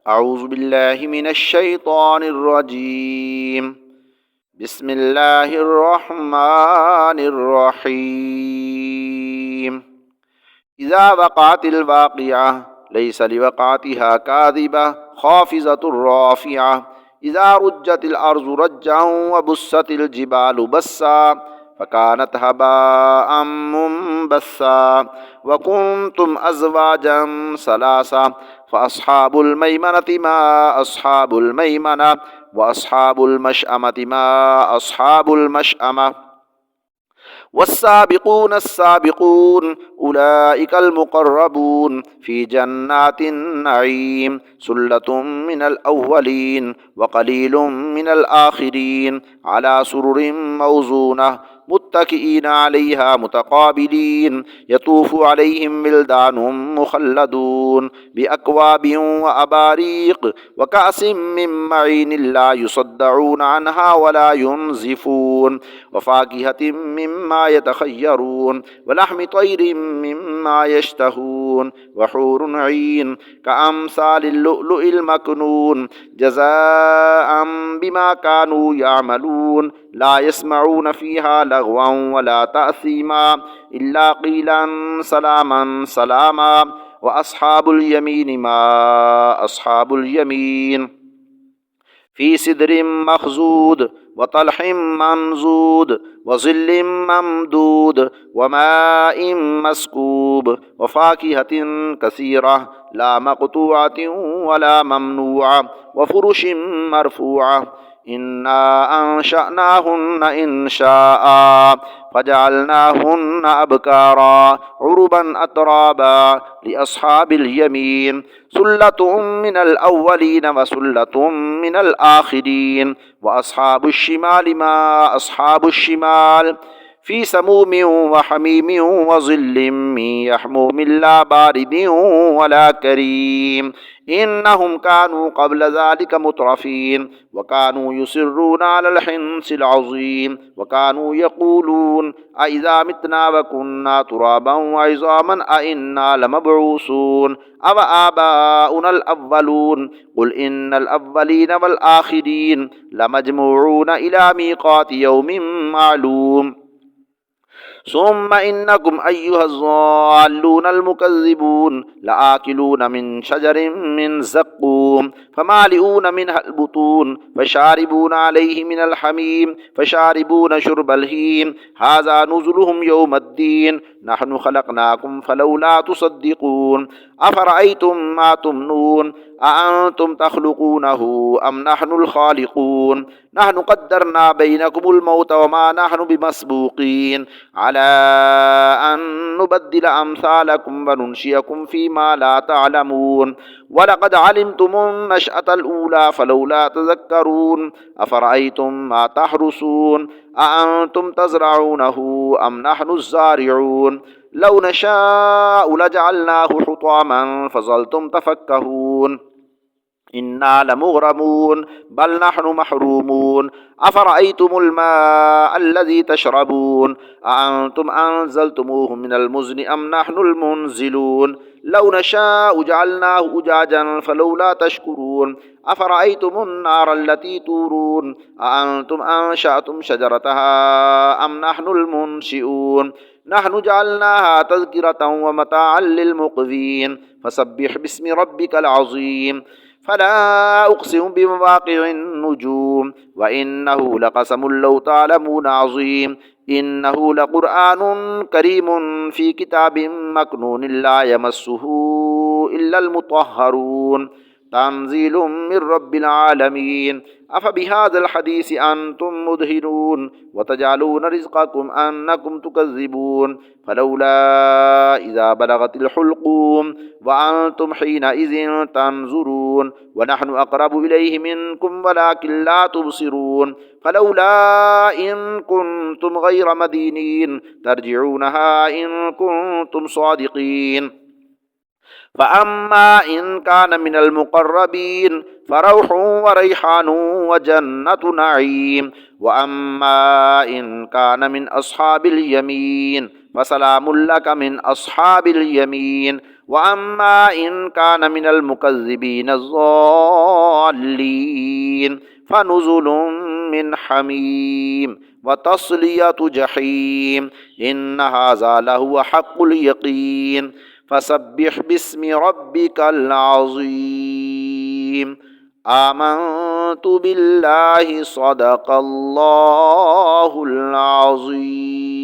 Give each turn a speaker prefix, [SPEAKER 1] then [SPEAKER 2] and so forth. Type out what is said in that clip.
[SPEAKER 1] أعوذ بالله من الشيطان الرجيم. بسم الله الرحمن الرحيم. إذا وقعت الواقعة ليس لوقعتها كاذبة خافضة رافعة. إذا رجت الأرض رجا وبست الجبال بسا فكانت هباء منبثا وكنتم أزواجا ثلاثا فأصحاب الميمنة ما أصحاب الميمنة وأصحاب المشأمة ما أصحاب المشأمة والسابقون السابقون أولئك المقربون في جنات النعيم ثلة من الأولين وقليل من الآخرين على سرر موزونة متكئين عليها متقابلين يطوف عليهم ولدان مخلدون بأكواب وأباريق وكأس من معين لا يصدعون عنها ولا ينزفون وفاكهة مما يتخيرون ولحم طير مما يشتهون وحور عين كأمثال اللؤلؤ المكنون جزاء بما كانوا يعملون لا يسمعون فيها لغوا ولا تأثيما إلا قيلا سلاما سلاما وأصحاب اليمين ما أصحاب اليمين في سدر مخزود وطلح منزود وظل ممدود وماء مسكوب وفاكهة كثيرة لا مقطوعة ولا ممنوعة وفرش مرفوعة إنا أنشأناهن إنشاء فجعلناهن أبكارا عربا أترابا لأصحاب اليمين ثلة من الأولين وثلة من الآخرين وأصحاب الشمال ما أصحاب الشمال في سموم وحميم وظل من يحموم لا بارد ولا كريم إنهم كانوا قبل ذلك مترفين وكانوا يصرون على الحنث العظيم وكانوا يقولون أإذا متنا وكنا ترابا وعظاما أإنا لمبعوثون أو آباؤنا الأولون قل إن الأولين والآخرين لمجموعون إلى ميقات يوم معلوم ثم إنكم أيها الضالون المكذبون لآكلون من شجر من زقوم فمالئون منها البطون فشاربون عليه من الحميم فشاربون شرب الهيم هذا نزلهم يوم الدين نحن خلقناكم فلولا تصدقون أفرأيتم ما تمنون أأنتم تخلقونه أم نحن الخالقون نحن قدرنا بينكم الموت وما نحن بمسبوقين على أن نبدل أمثالكم وننشئكم فيما لا تعلمون ولقد علمتم النشأة الأولى فلولا تذكرون أفرأيتم ما تحرسون أأنتم تزرعونه أم نحن الزارعون لو نشاء لجعلناه حطاما فظلتم تفكهون إنا لمغرمون بل نحن محرومون أفرأيتم الماء الذي تشربون أأنتم أنزلتموه من المزن أم نحن المنزلون لو نشاء جعلناه أجاجا فلولا تشكرون أفرأيتم النار التي تورون أأنتم أنشأتم شجرتها أم نحن المنشئون نحن جعلناها تذكرة ومتاعا للمقوين فسبح باسم ربك العظيم فلا أقسم بمواقع النجوم وإنه لقسم لو تعلمون عظيم إنه لقرآن كريم في كتاب مكنون لا يمسه إلا المطهرون تنزيل من رب العالمين أفبهذا الحديث أنتم مدهنون وتجعلون رزقكم أنكم تكذبون فلولا إذا بلغت الحلقوم وأنتم حينئذ تنظرون ونحن أقرب إليه منكم ولكن لا تبصرون فلولا إن كنتم غير مدينين ترجعونها إن كنتم صادقين فأما إن كان من المقربين فروح وريحان وجنة نعيم وأما إن كان من أصحاب اليمين فسلام لك من أصحاب اليمين وأما إن كان من المكذبين الضالين فنزل من حميم وتصلية جحيم إن هذا لهو حق اليقين فسبح باسم ربك العظيم آمنت بالله صدق الله العظيم